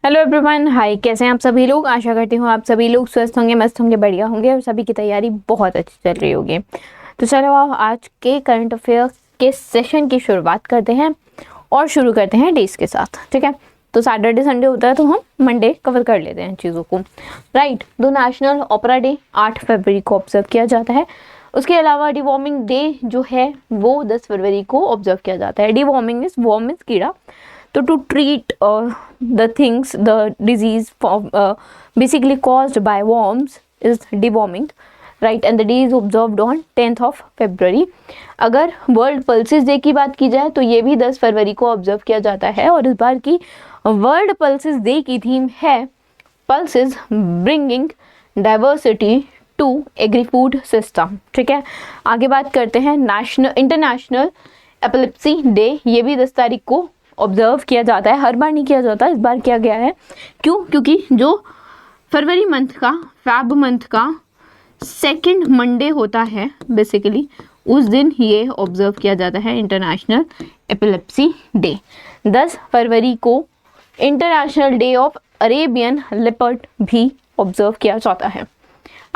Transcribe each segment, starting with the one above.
Hello everyone, हाय। कैसे हैं आप सभी लोग? आशा करती हूँ आप सभी लोग स्वस्थ होंगे, मस्त होंगे, बढ़िया होंगे और सभी की तैयारी बहुत अच्छी चल रही होगी। तो चलो आप आज के करंट अफेयर के सेशन की शुरुआत करते हैं और शुरू करते हैं डेज के साथ। ठीक है, तो सैटरडे संडे होता है तो हम मंडे कवर कर लेते हैं चीज़ों को। राइट, तो नेशनल ओपेरा डे 8 फरवरी को ऑब्जर्व किया जाता है। उसके अलावा डिवॉर्मिंग डे जो है वो 10 फरवरी को ऑब्जर्व किया जाता है। डिवॉर्मिंग मीन्स वॉर्म मीन्स कीड़ा, तो to treat the disease basically caused by worms is deworming, right? And the day is observed on 10th of February. अगर वर्ल्ड पल्सेस डे की बात की जाए तो ये भी 10 फरवरी को ऑब्जर्व किया जाता है और इस बार की वर्ल्ड पल्सेस डे की थीम है pulses bringing diversity to agri food system. ठीक है, आगे बात करते हैं इंटरनेशनल एपिलेप्सी डे। ये भी 10 तारीख को ऑब्जर्व किया जाता है। हर बार नहीं किया जाता, इस बार किया गया है। क्यों? क्योंकि जो फरवरी मंथ का फैब मंथ का सेकंड मंडे होता है बेसिकली, उस दिन ये ऑब्जर्व किया जाता है इंटरनेशनल एपिलेप्सी डे। 10 फरवरी को international day of Arabian leopard भी ऑब्जर्व किया जाता है।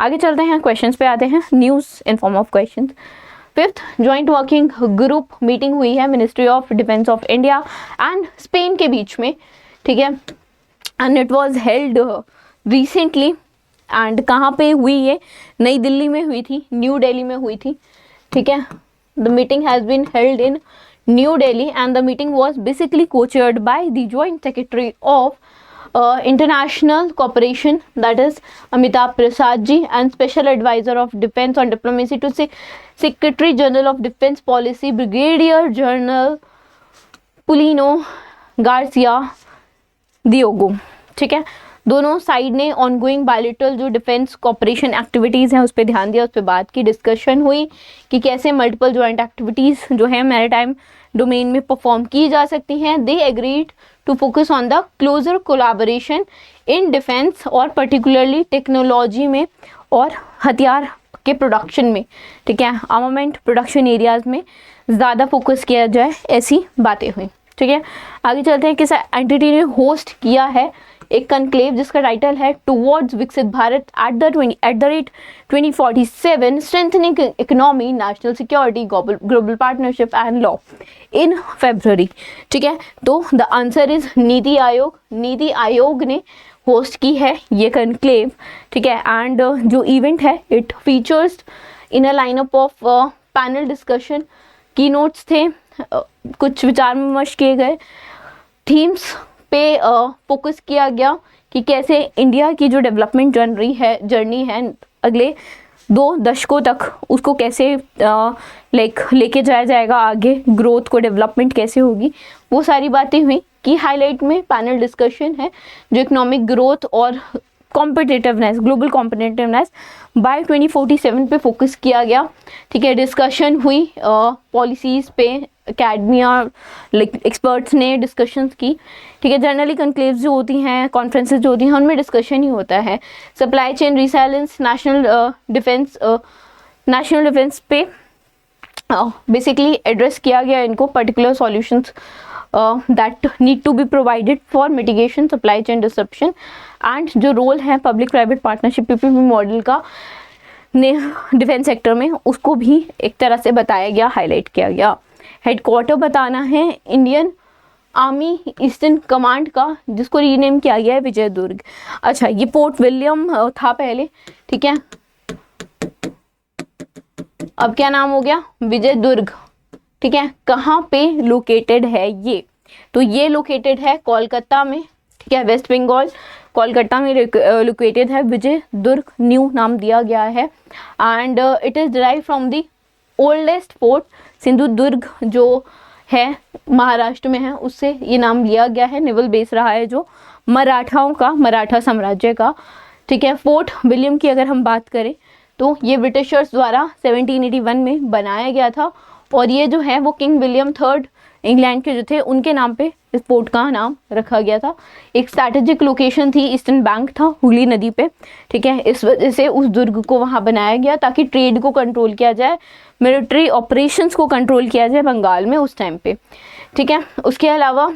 आगे चलते हैं, क्वेश्चंस पे आते हैं, news in form of questions. 5th joint working group meeting हुई है ministry of defence of India and Spain के बीच में। ठीक है, and it was held recently. And कहाँ पे हुई? ये नई दिल्ली में हुई थी, न्यू दिल्ली में हुई थी। ठीक है, the meeting has been held in New Delhi and the meeting was basically co-chaired by the joint secretary of international cooperation, that is Amitabh Prasad ji, and special advisor of defense on diplomacy to secretary general of defense policy brigadier general Paulino Garcia Diogo. ठीक है, दोनों side ने ongoing bilateral जो defence cooperation activities हैं उस पर ध्यान दिया, उस पर बात की, डिस्कशन हुई कि कैसे मल्टीपल जॉइंट एक्टिविटीज़ जो है मैरीटाइम डोमेन में परफॉर्म की जा सकती हैं। They agreed to focus on the closer collaboration in defence और पर्टिकुलरली टेक्नोलॉजी में और हथियार के प्रोडक्शन में। ठीक है, आर्मामेंट प्रोडक्शन एरियाज में ज़्यादा फोकस किया जाए, ऐसी बातें हुई। ठीक है, आगे चलते हैं, किस एंटिटी ने होस्ट किया है एक कनक्लेव जिसका टाइटल है towards Viksit Bharat at the rate 2047 strengthening economy, national security, global partnership and law in फरवरी। ठीक है, तो the answer is NITI Aayog. NITI Aayog ने होस्ट की है ये कनक्लेव। ठीक है, एंड जो इवेंट है it features in a lineup of panel discussion, की नोट्स थे, कुछ विचार विमर्श किए गए, थीम्स पे फोकस किया गया कि कैसे इंडिया की जो डेवलपमेंट जर्नी है अगले 2 दशकों तक उसको कैसे लेके जाया जाएगा आगे, ग्रोथ को, डेवलपमेंट कैसे होगी, वो सारी बातें हुई। कि हाईलाइट में पैनल डिस्कशन है जो इकोनॉमिक ग्रोथ और कॉम्पिटिटिवनेस, ग्लोबल कॉम्पिटिटिवनेस बाय 2047 पे फोकस किया गया। ठीक है, डिस्कशन हुई पॉलिसीज़ पे, एकेडमिया एक्सपर्ट्स ने डिस्कशंस की। ठीक है, जनरली कनक्लेव्स जो होती हैं, कॉन्फ्रेंसेस जो होती हैं, उनमें डिस्कशन ही होता है। Supply chain resilience, national defence पे बेसिकली एड्रेस किया गया इनको, particular solutions that need to be provided for mitigation supply chain disruption, and जो रोल है public private partnership PPP model का ने डिफेंस सेक्टर में, उसको भी एक तरह से बताया गया, हाईलाइट किया गया। हेडक्वार्टर बताना है इंडियन आर्मी ईस्टर्न कमांड का, जिसको रीनेम किया गया है विजय दुर्ग। अच्छा, ये पोर्ट विलियम था पहले। ठीक है, अब क्या नाम हो गया? विजय दुर्ग। ठीक है, कहाँ पे लोकेटेड है ये? तो ये लोकेटेड है कोलकाता में। ठीक है, वेस्ट बंगाल, कोलकाता में लोकेटेड है। विजय दुर्ग न्यू नाम दिया गया है and it is derive from the oldest fort Sindhudurg जो है महाराष्ट्र में है, उससे ये नाम लिया गया है। नेवल बेस रहा है जो मराठाओं का, मराठा साम्राज्य का। ठीक है, फोर्ट विलियम की अगर हम बात करें तो ये ब्रिटिशर्स द्वारा 1781 में बनाया गया था और ये जो है वो किंग विलियम थर्ड इंग्लैंड के जो थे उनके नाम पे इस पोर्ट का नाम रखा गया था। एक स्ट्रैटेजिक लोकेशन थी, ईस्टर्न बैंक था हुगली नदी पे। ठीक है, इस वजह से उस दुर्ग को वहाँ बनाया गया ताकि ट्रेड को कंट्रोल किया जाए, मिलिट्री ऑपरेशंस को कंट्रोल किया जाए बंगाल में उस टाइम पे। ठीक है, उसके अलावा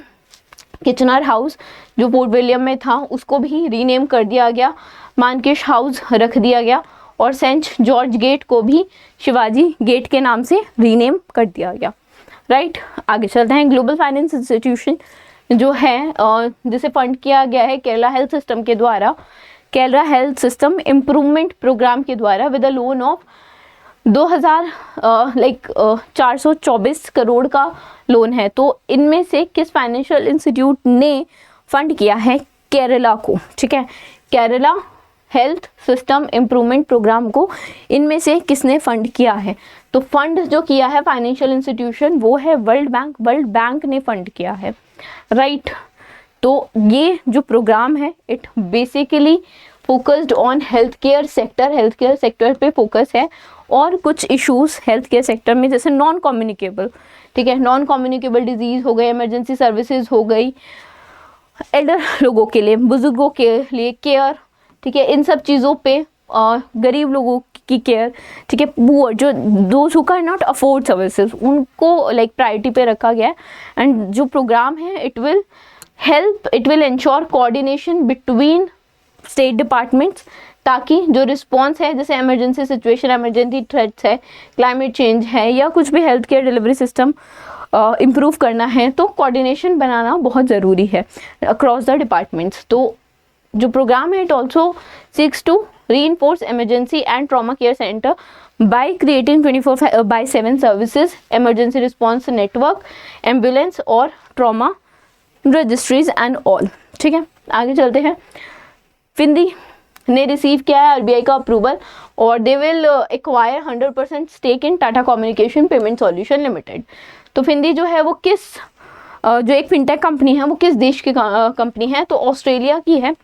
किचनर हाउस जो फोर्ट विलियम में था उसको भी रीनेम कर दिया गया, मानकिश हाउस रख दिया गया, और सेंट जॉर्ज गेट को भी शिवाजी गेट के नाम से रीनेम कर दिया गया। राइट, आगे चलते हैं। ग्लोबल फाइनेंस इंस्टीट्यूशन जो है जिसे फंड किया गया है केरला हेल्थ सिस्टम के द्वारा, Kerala health system improvement programme के द्वारा with a loan of 424 crore का लोन है। तो इनमें से किस फाइनेंशियल इंस्टीट्यूट ने फंड किया है केरला को, ठीक है, Kerala health system improvement programme को इनमें से किसने फंड किया है? तो फंड जो किया है फाइनेंशियल इंस्टीट्यूशन वो है वर्ल्ड बैंक, वर्ल्ड बैंक ने फंड किया है। राइट, तो ये जो प्रोग्राम है it basically focused on health care sector पे फोकस है, और कुछ इश्यूज हेल्थ केयर सेक्टर में जैसे नॉन कम्युनिकेबल, ठीक है, नॉन कम्युनिकेबल डिजीज हो गए, इमरजेंसी सर्विसेज हो गई, एल्डर लोगों के लिए, बुजुर्गों के लिए केयर, ठीक है, इन सब चीज़ों पे गरीब लोगों की केयर, ठीक है, पुअर जो those who can not afford services उनको लाइक प्रायोरिटी पे रखा गया है। एंड जो प्रोग्राम है it will ensure coordination between state departments, ताकि जो रिस्पॉन्स है जैसे इमरजेंसी सिचुएशन, इमरजेंसी थ्रेट्स है, क्लाइमेट चेंज है, या कुछ भी health care delivery system improve करना है, तो कोऑर्डिनेशन बनाना बहुत ज़रूरी है अक्रॉस द डिपार्टमेंट्स। तो जो प्रोग्राम है it also seeks to reinforce emergency and trauma care center by creating 24/7 services, emergency response network, ambulance और trauma registries and all। ठीक है, आगे चलते हैं। फिंदी ने रिसीव किया है आरबीआई का अप्रूवल और they will acquire 100% stake in Tata communication payment solution limited. तो फिंदी जो है वो किस जो एक फिनटेक कंपनी है वो किस देश की कंपनी है? तो ऑस्ट्रेलिया की है।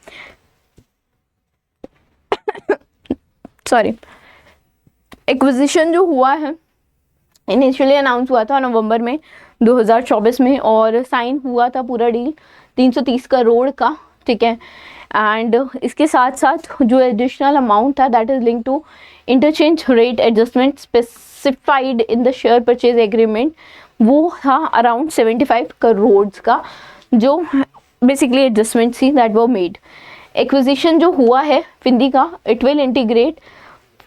सॉरी, एक्विजिशन जो हुआ है इनिशियली अनाउंस हुआ था नवंबर में 2024 में, और साइन हुआ था पूरा डील 330 करोड़ का, ठीक है। एंड इसके साथ साथ जो एडिशनल अमाउंट था that is link to interchange rate adjustment specified in the share purchase agreement, वो था अराउंड 75 करोड़ का, जो बेसिकली एडजस्टमेंट थी दैट वो मेड। एक्विजिशन जो हुआ है फिंदी का, it will integrate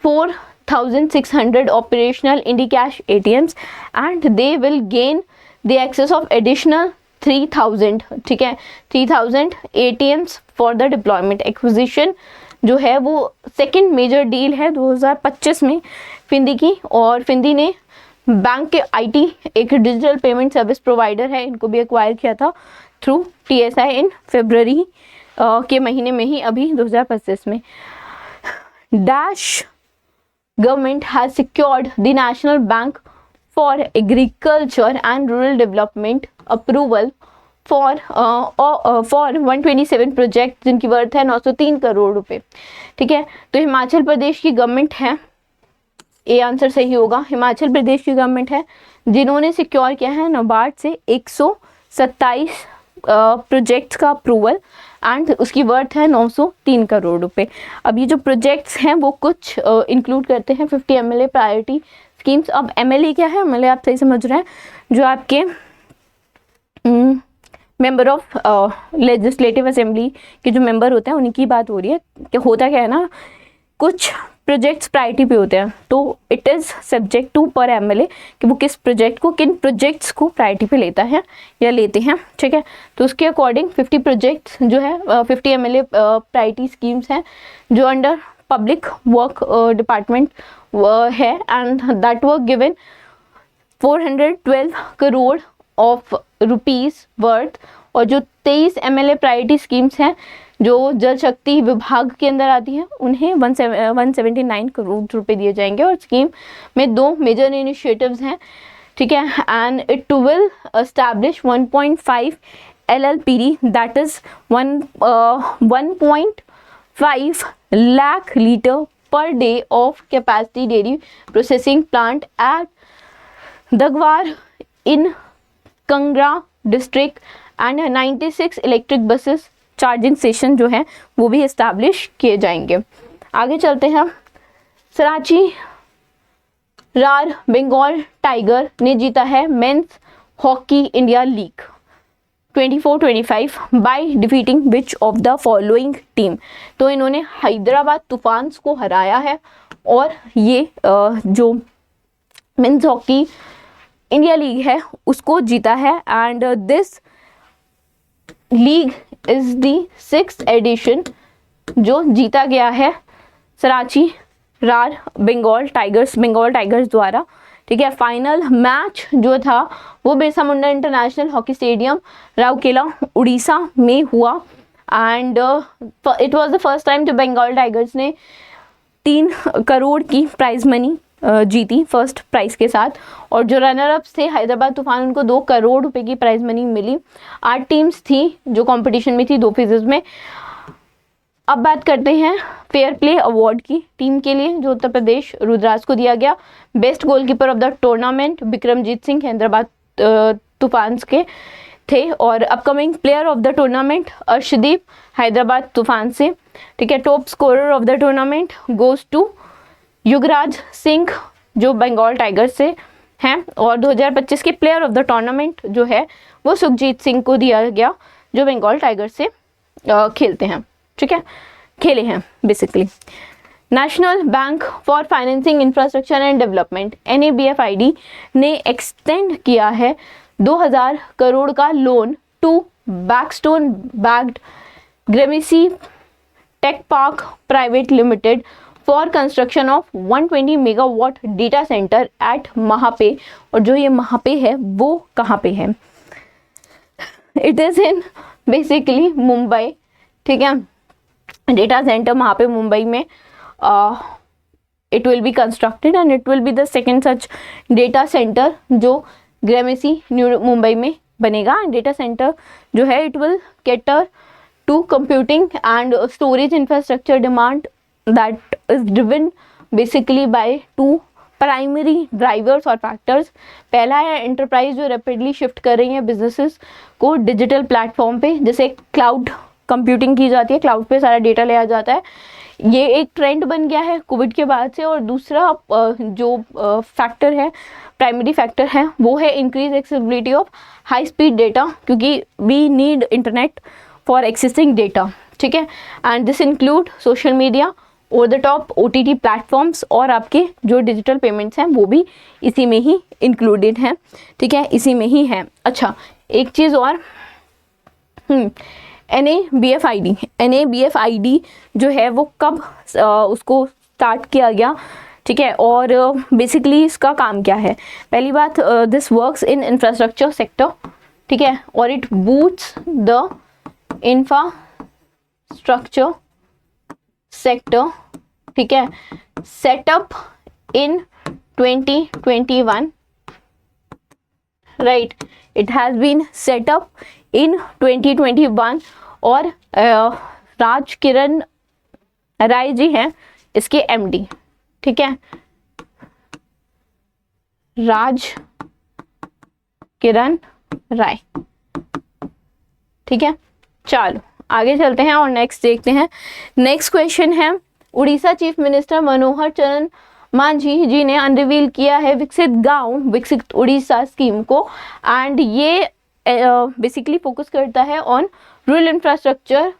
4,600 operational IndiCash ATMs and they will gain the access of additional 3,000, ठीक है, 3,000 ATMs for the deployment। Acquisition जो है वो सेकेंड मेजर डील है 2025 में फिंदी की, और फिंदी ने बैंक के आईटी एक डिजिटल पेमेंट सर्विस प्रोवाइडर है, इनको भी एक्वायर किया था थ्रू TSI इन फरवरी के महीने में ही, अभी 2025 में। Dash government has secured the National Bank for Agriculture and Rural Development approval for 127 project जिनकी वर्थ है 903 करोड़ रुपए, ठीक है। तो हिमाचल प्रदेश की गवर्नमेंट है, ये आंसर सही होगा, हिमाचल प्रदेश की गवर्नमेंट है जिन्होंने सिक्योर किया है नाबार्ड से 127 प्रोजेक्ट्स का अप्रूवल, एंड उसकी वर्थ है 903 करोड़ रुपए। अब ये जो प्रोजेक्ट्स हैं वो कुछ इंक्लूड करते हैं 50 MLA प्रायोरिटी स्कीम्स। अब MLA क्या है? MLA आप सही समझ रहे हैं, जो आपके मेंबर ऑफ लेजिस्लेटिव असेंबली के जो मेंबर होते हैं उनकी बात हो रही है। कि होता क्या है ना, कुछ प्रोजेक्ट्स प्रायोरिटी पे होते हैं, तो इट इज़ सब्जेक्ट टू पर MLA कि वो किस प्रोजेक्ट को, किन प्रोजेक्ट्स को प्रायोरिटी पे लेता है या लेते हैं, ठीक है। तो उसके अकॉर्डिंग 50 प्रोजेक्ट्स जो है 50 MLA प्रायोरिटी स्कीम्स हैं जो अंडर पब्लिक वर्क डिपार्टमेंट है, and that work given 412 crore of rupees worth. और जो 23 MLA प्रायोरिटी स्कीम्स हैं जो जल शक्ति विभाग के अंदर आती हैं उन्हें 179 करोड़ रुपए दिए जाएंगे, और स्कीम में 2 मेजर इनिशिएटिव्स हैं, ठीक है। And it will establish 1.5 LLPD that is 1.5 lakh litre per day of capacity dairy processing plant at Dagwar in Kangra district, and 96 electric buses charging station जो है वो भी इस्टेब्लिश किए जाएंगे। आगे चलते हैं। सराची रार बंगाल टाइगर ने जीता है men's hockey India league. 24-25 by defeating which of the following team. तो इन्होंने हैदराबाद तूफान्स को हराया है और ये जो मेंस हॉकी इंडिया लीग है उसको जीता है। And this league is the 6th edition जो जीता गया है सराची रार बंगाल टाइगर्स द्वारा। ठीक है, फाइनल मैच जो था वो Birsa Munda international hockey stadium Rourkela Orissa में हुआ। And it was the first time जो बंगाल टाइगर्स ने 3 करोड़ की प्राइज मनी जीती फर्स्ट प्राइज के साथ, और जो रनर अप्स थे हैदराबाद तूफान उनको 2 करोड़ रुपए की प्राइज मनी मिली। 8 टीम्स थी जो कंपटीशन में थी 2 फेजेस में। अब बात करते हैं फेयर प्ले अवार्ड की टीम के लिए जो उत्तर प्रदेश रुद्राज को दिया गया। Best goalkeeper of the tournament Vikramjit Singh Hyderabad Toofans के थे, और upcoming player of the tournament Arshdeep Hyderabad Toofan से। ठीक है, top scorer of the tournament goes to Yugraj Singh जो बंगाल टाइगर्स से हैं, और 2025 के प्लेयर ऑफ द टूर्नामेंट जो है वो सुखजीत सिंह को दिया गया जो बंगाल टाइगर्स से खेलते हैं। ठीक है, खेले हैं basically. National bank for financing infrastructure and development NABFID ने एक्सटेंड किया है 2000 करोड़ का loan to Blackstone backed Gramercy tech park private limited for construction of 120 megawatt data centre at Mahape. और जो ये महापे है वो कहाँ पे है? It is in basically Mumbai. ठीक है, डेटा सेंटर वहाँ पे मुंबई में it will be constructed and it will be the second such data centre जो ग्रेमेसी न्यू मुंबई में बनेगा। डेटा सेंटर जो है it will cater to computing and storage infrastructure demand that is driven basically by 2 primary drivers और factors. पहला है enterprise जो rapidly shift कर रही है बिजनेसेस को डिजिटल प्लेटफॉर्म पे, जैसे क्लाउड कंप्यूटिंग की जाती है, क्लाउड पे सारा डेटा लिया जाता है। ये एक ट्रेंड बन गया है कोविड के बाद से। और दूसरा जो फैक्टर है, प्राइमरी फैक्टर है, वो है increase accessibility of high speed data, क्योंकि we need internet for accessing data. ठीक है, and this include social media, over the top OTT platforms, और आपके जो डिजिटल पेमेंट्स हैं वो भी इसी में ही इंक्लूडेड हैं। ठीक है, इसी में ही है। अच्छा, एक चीज़ और, NABFID जो है वो कब उसको स्टार्ट किया गया? ठीक है, और बेसिकली इसका काम क्या है? पहली बात, this works in infrastructure sector. ठीक है, और it boosts the infrastructure sector. ठीक है, setup in 2021, right, it has been setup in 2021, और राज किरण राय जी हैं इसके MD। ठीक है, राज किरण राय। ठीक है, चलो आगे चलते हैं और नेक्स्ट देखते हैं। नेक्स्ट क्वेश्चन है, उड़ीसा चीफ मिनिस्टर मनोहर चरण मांझी जी ने अनरिवील किया है विकसित गांव विकसित उड़ीसा स्कीम को, एंड ये बेसिकली फोकस करता है on rural infrastructure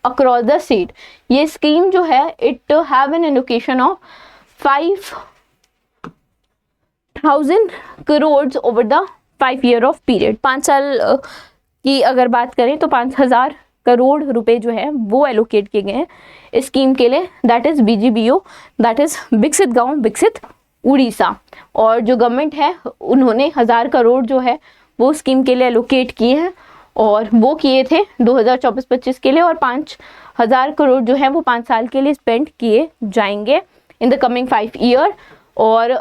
across the state. ये स्कीम जो है it have an allocation of 5,000 crore over the 5 year of period. 5 साल की अगर बात करें तो 5,000 करोड़ रुपए जो है वो एलोकेट किए गए हैं इस स्कीम के लिए, that is BGBO, that is विकसित गांव विकसित उड़ीसा। और जो गवर्नमेंट है उन्होंने 1000 करोड़ जो है वो स्कीम के लिए एलोकेट किए हैं, और वो किए थे 2024-25 के लिए, और 5,000 करोड़ जो है वो 5 साल के लिए स्पेंड किए जाएंगे इन द कमिंग 5 ईयर। और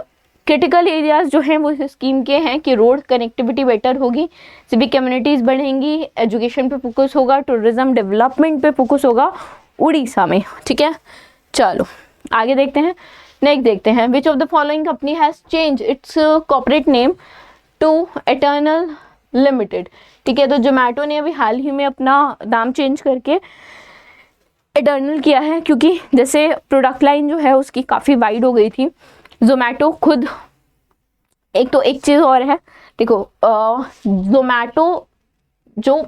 क्रिटिकल एरियाज जो हैं वो इस स्कीम के हैं कि रोड कनेक्टिविटी बेटर होगी, सिविक कम्युनिटीज़ बढ़ेंगी, एजुकेशन पे फोकस होगा, टूरिज्म डेवलपमेंट पे फोकस होगा उड़ीसा में। ठीक है, चलो आगे देखते हैं। नेक्स्ट देखते हैं, which of the following company has change its corporate name to Eternal limited. ठीक है, तो जोमेटो ने अभी हाल ही में अपना नाम चेंज करके एटर्नल किया है, क्योंकि जैसे प्रोडक्ट लाइन जो है उसकी काफ़ी वाइड हो गई थी। जोमेटो खुद एक चीज़ और है, देखो जोमेटो जो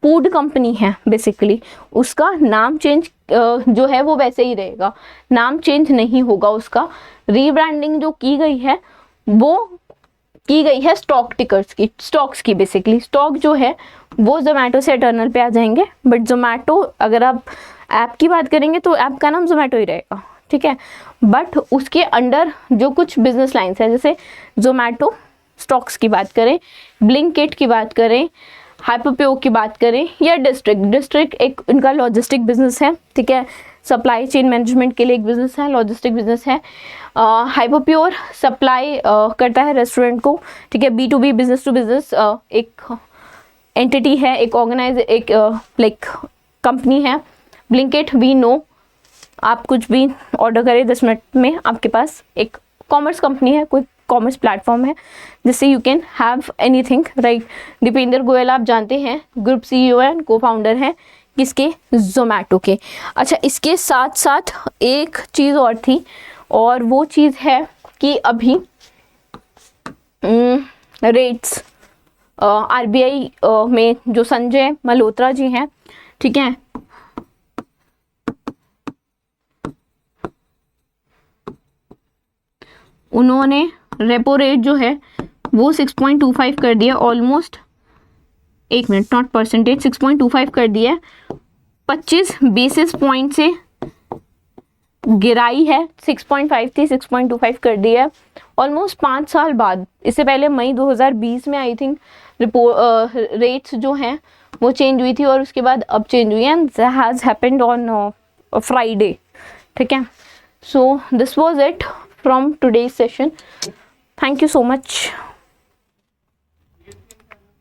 फूड कंपनी है बेसिकली, उसका नाम चेंज जो है वो वैसे ही रहेगा, नाम चेंज नहीं होगा उसका। रीब्रांडिंग जो की गई है वो की गई है स्टॉक टिकर्स की, स्टॉक्स की। बेसिकली स्टॉक जो है वो जोमेटो से इटर्नल पे आ जाएंगे, बट जोमेटो अगर आप ऐप की बात करेंगे तो ऐप का नाम जोमेटो ही रहेगा, ठीक है। बट उसके अंडर जो कुछ बिजनेस लाइंस हैं, जैसे जोमेटो स्टॉक्स की बात करें, ब्लिंकिट की बात करें, हाइपरप्योर की बात करें, या डिस्ट्रिक्ट एक इनका लॉजिस्टिक बिजनेस है, ठीक है। सप्लाई चेन मैनेजमेंट के लिए एक बिजनेस है, लॉजिस्टिक बिजनेस है। हाइपरप्योर सप्लाई करता है रेस्टोरेंट को, ठीक है। B2B बिजनेस टू बिजनेस एक एंटिटी है, एक ऑर्गेनाइज एक लाइक कंपनी है। ब्लिंकिट वी नो, आप कुछ भी ऑर्डर करें 10 मिनट में आपके पास, एक कॉमर्स कंपनी है, कोई कॉमर्स प्लेटफॉर्म है जिससे you can have anything, right. Deepinder Goyal आप जानते हैं, group CEO and cofounder हैं किसके, जोमेटो के। अच्छा, इसके साथ साथ एक चीज़ और थी, और वो चीज़ है कि अभी रेट्स RBI में जो संजय मल्होत्रा जी हैं, ठीक है, उन्होंने रेपो रेट जो है वो 6.25 कर दिया, ऑलमोस्ट, एक मिनट, नॉट परसेंटेज, 6.25 कर दिया, 25 बेसिस पॉइंट से गिराई है, 6.5 थी 6.25 कर दिया है, ऑलमोस्ट 5 साल बाद। इससे पहले मई 2020 में आई थिंक रेट्स जो हैं वो चेंज हुई थी, और उसके बाद अब चेंज हुई है, and has happened on Friday, ठीक है। So this was it from today's session. Thank you so much.